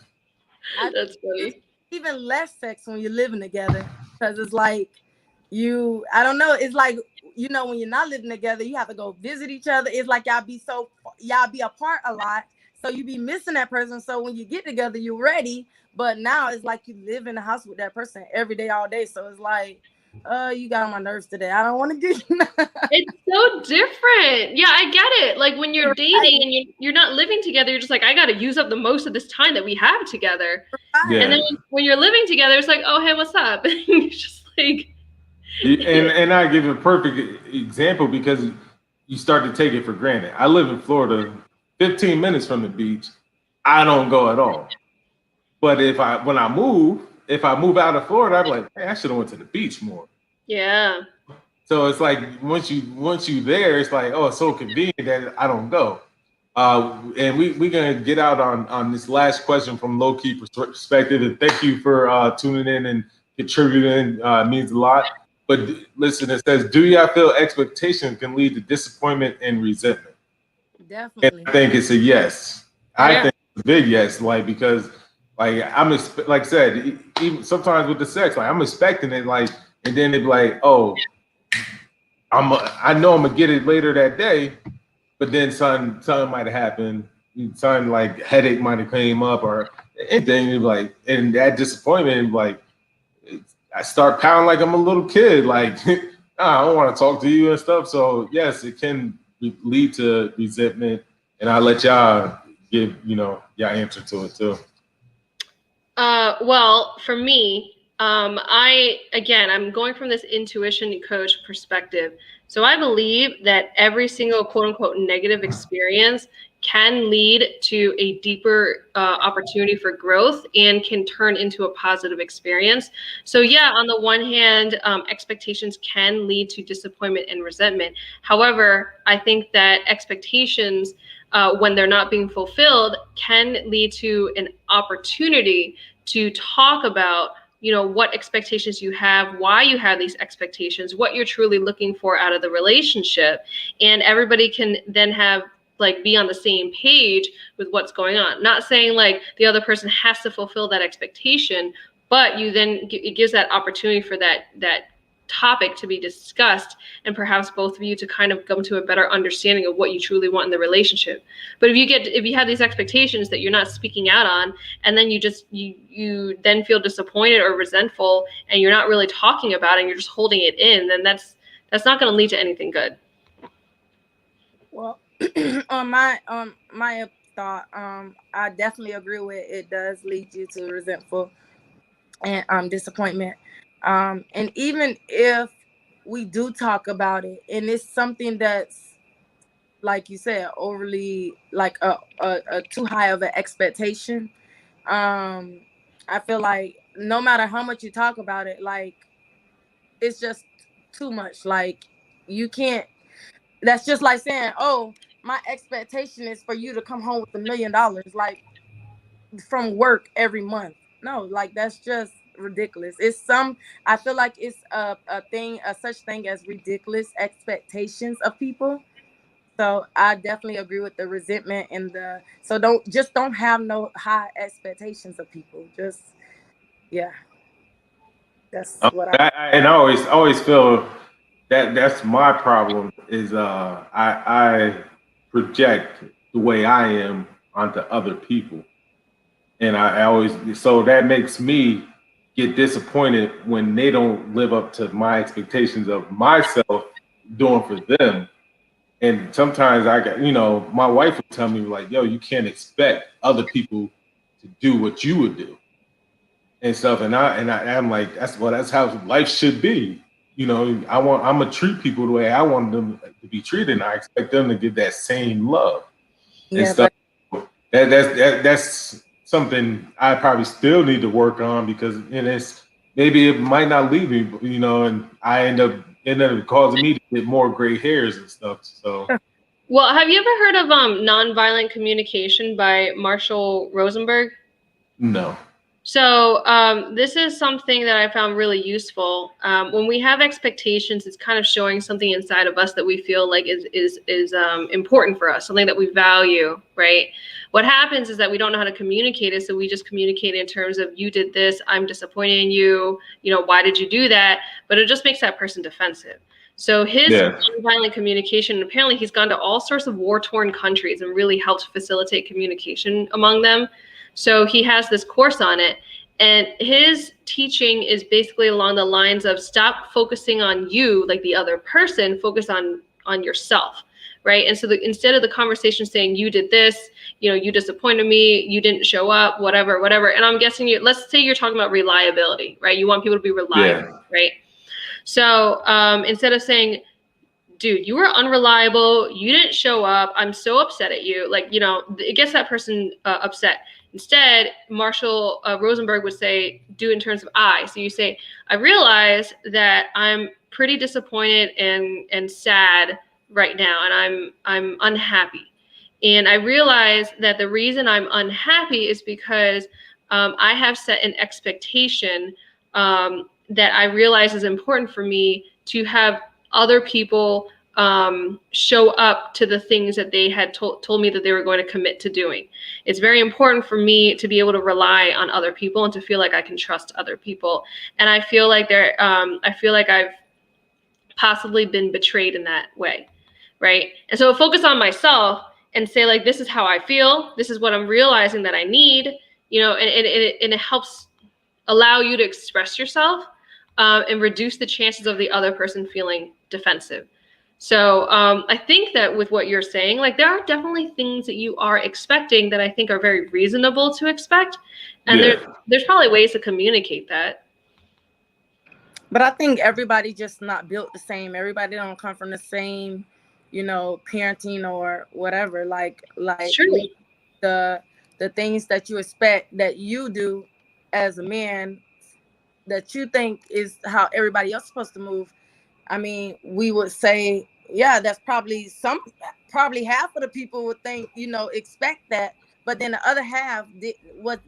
That's funny. Even less sex when you're living together, because it's like I don't know, it's like when you're not living together, you have to go visit each other. It's like y'all be apart a lot, so you be missing that person. So when you get together, you're ready, but now it's like you live in the house with that person every day, all day. So it's like, you got on my nerves today. I don't want to get you. It's so different. Yeah, I get it. Like when you're dating and you're not living together, you're just like, I got to use up the most of this time that we have together. Yeah. And then when you're living together, it's like, oh, hey, what's up? And you're just like. And I give a perfect example because you start to take it for granted. I live in Florida, 15 minutes from the beach. I don't go at all. But when I move out of Florida, I'm like, hey, I should have went to the beach more. Yeah. So it's like once you there, it's like, oh, it's so convenient that I don't go. And we're gonna get out on this last question from low key perspective. And thank you for tuning in and contributing. Means a lot. But listen, it says, do y'all feel expectation can lead to disappointment and resentment? Definitely. And I think it's a yes. Yeah. I think it's a big yes, because like like I said, even sometimes with the sex, like I'm expecting it, like, and then it'd be like, oh, I know I'm gonna get it later that day, but then something might have happened. Something like headache might have came up or anything. Like, and that disappointment, like, I start pounding like I'm a little kid, like I don't want to talk to you and stuff. So yes, it can lead to resentment, and I let y'all give y'all answer to it too. Well, for me, I'm going from this intuition coach perspective. So I believe that every single quote unquote negative experience can lead to a deeper opportunity for growth and can turn into a positive experience. So yeah, on the one hand, expectations can lead to disappointment and resentment. However, I think that expectations, when they're not being fulfilled, can lead to an opportunity to talk about what expectations you have, why you have these expectations, what you're truly looking for out of the relationship, and everybody can then have be on the same page with what's going on. Not saying like the other person has to fulfill that expectation, but it gives that opportunity for that topic to be discussed, and perhaps both of you to kind of come to a better understanding of what you truly want in the relationship. But if you have these expectations that you're not speaking out on, and then you then feel disappointed or resentful, and you're not really talking about it and you're just holding it in, then that's not going to lead to anything good. Well, on my thought, I definitely agree with it. Does lead you to resentful and disappointment. And even if we do talk about it, and it's something that's, like you said, overly like a too high of an expectation, I feel like no matter how much you talk about it, like it's just too much. Like you can't. That's just like saying, "Oh, my expectation is for you to come home with $1 million, like from work every month." No, like that's just ridiculous. I feel like it's a such thing as ridiculous expectations of people. So I definitely agree with the resentment and don't have no high expectations of people. Just yeah, that's what And I always feel that that's my problem is I project the way I am onto other people, and I always so that makes me get disappointed when they don't live up to my expectations of myself doing for them. And sometimes I got my wife would tell me like, "Yo, you can't expect other people to do what you would do." And stuff. I'm like, that's how life should be. I'm gonna treat people the way I want them to be treated, and I expect them to give that same love and yeah, stuff. That's something I probably still need to work on because maybe it might not leave me, and I end up causing me to get more gray hairs and stuff. So Well, have you ever heard of nonviolent communication by Marshall Rosenberg? no. So this is something that I found really useful. When we have expectations, it's kind of showing something inside of us that we feel like is important for us, something that we value, right? What happens is that we don't know how to communicate it, so we just communicate in terms of you did this, I'm disappointed in you, why did you do that? But it just makes that person defensive. So his nonviolent communication, apparently he's gone to all sorts of war-torn countries and really helped facilitate communication among them. So he has this course on it, and his teaching is basically along the lines of stop focusing on you, like the other person, focus on yourself, right? And so instead of the conversation saying you did this, you disappointed me, you didn't show up, whatever. And I'm guessing let's say you're talking about reliability, right? You want people to be reliable, right? So instead of saying, dude, you were unreliable, you didn't show up, I'm so upset at you, it gets that person upset. Instead, Marshall Rosenberg would say, do in terms of I. So you say, I realize that I'm pretty disappointed and sad right now, and I'm unhappy. And I realize that the reason I'm unhappy is because I have set an expectation that I realize is important for me to have other people show up to the things that they had told me that they were going to commit to doing. It's very important for me to be able to rely on other people and to feel like I can trust other people. And I feel like I've possibly been betrayed in that way, right? And so focus on myself and say like, this is how I feel. This is what I'm realizing that I need, and it helps allow you to express yourself. and reduce the chances of the other person feeling defensive. So I think that with what you're saying, like there are definitely things that you are expecting that I think are very reasonable to expect, and there's probably ways to communicate that. But I think everybody just not built the same. Everybody don't come from the same, parenting or whatever. Like True. the things that you expect that you do as a man that you think is how everybody else is supposed to move. I mean, we would say, yeah, that's probably half of the people would think, expect that, but then the other half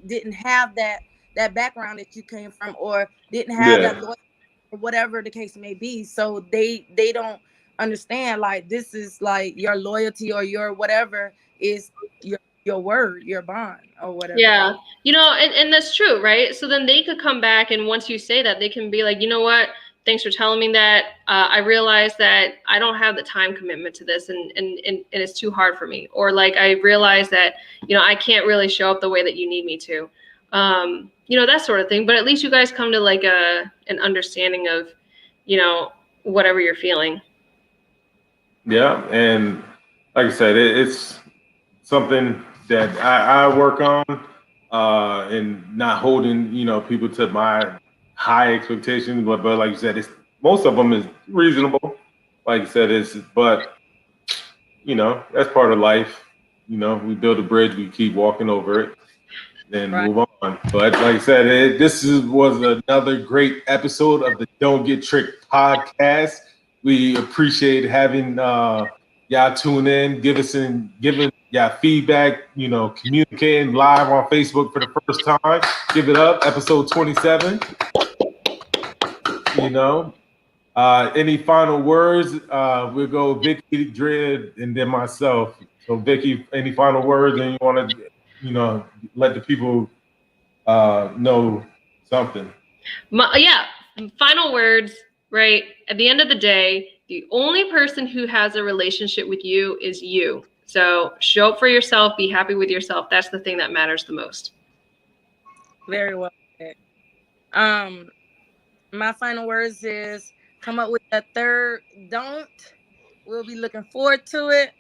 didn't have that background that you came from, or didn't have that loyalty, or whatever the case may be. So they don't understand, like, this is like your loyalty or your whatever is your word, your bond, or whatever. Yeah, and that's true, right? So then they could come back, and once you say that, they can be like, you know what? Thanks for telling me that. I realize that I don't have the time commitment to this, and it's too hard for me. Or like I realize that I can't really show up the way that you need me to, that sort of thing. But at least you guys come to like an understanding of, whatever you're feeling. Yeah, and like I said, it's something that I work on, and not holding people to my high expectations, but like you said, it's most of them is reasonable. Like you said, but that's part of life. We build a bridge, we keep walking over it, then move on. But like I said, was another great episode of the Don't Get Tricked podcast. We appreciate having y'all tune in, giving y'all feedback, communicating live on Facebook for the first time. Give it up, episode 27. Any final words? We'll go Vicky, Dred, and then myself. So Vicky, any final words, and you want to, let the people know something? Final words, right? At the end of the day, the only person who has a relationship with you is you. So show up for yourself, be happy with yourself. That's the thing that matters the most. Very well said. My final words is come up with a third don't. We'll be looking forward to it.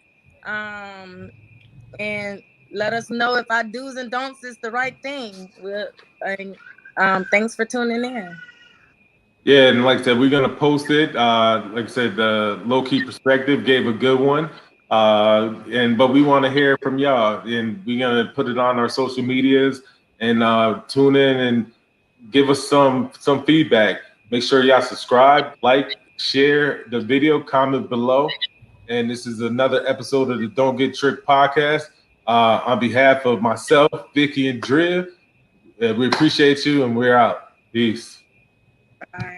And let us know if our do's and don'ts is the right thing. Thanks for tuning in. Yeah, and like I said, we're gonna post it. Like I said, the low key perspective gave a good one. But we want to hear from y'all, and we're gonna put it on our social medias and tune in and give us some feedback. Make sure y'all subscribe, like, share the video, comment below. And this is another episode of the Don't Get Tricked podcast. On behalf of myself, Vicky, and Dre, we appreciate you, and we're out. Peace. Bye.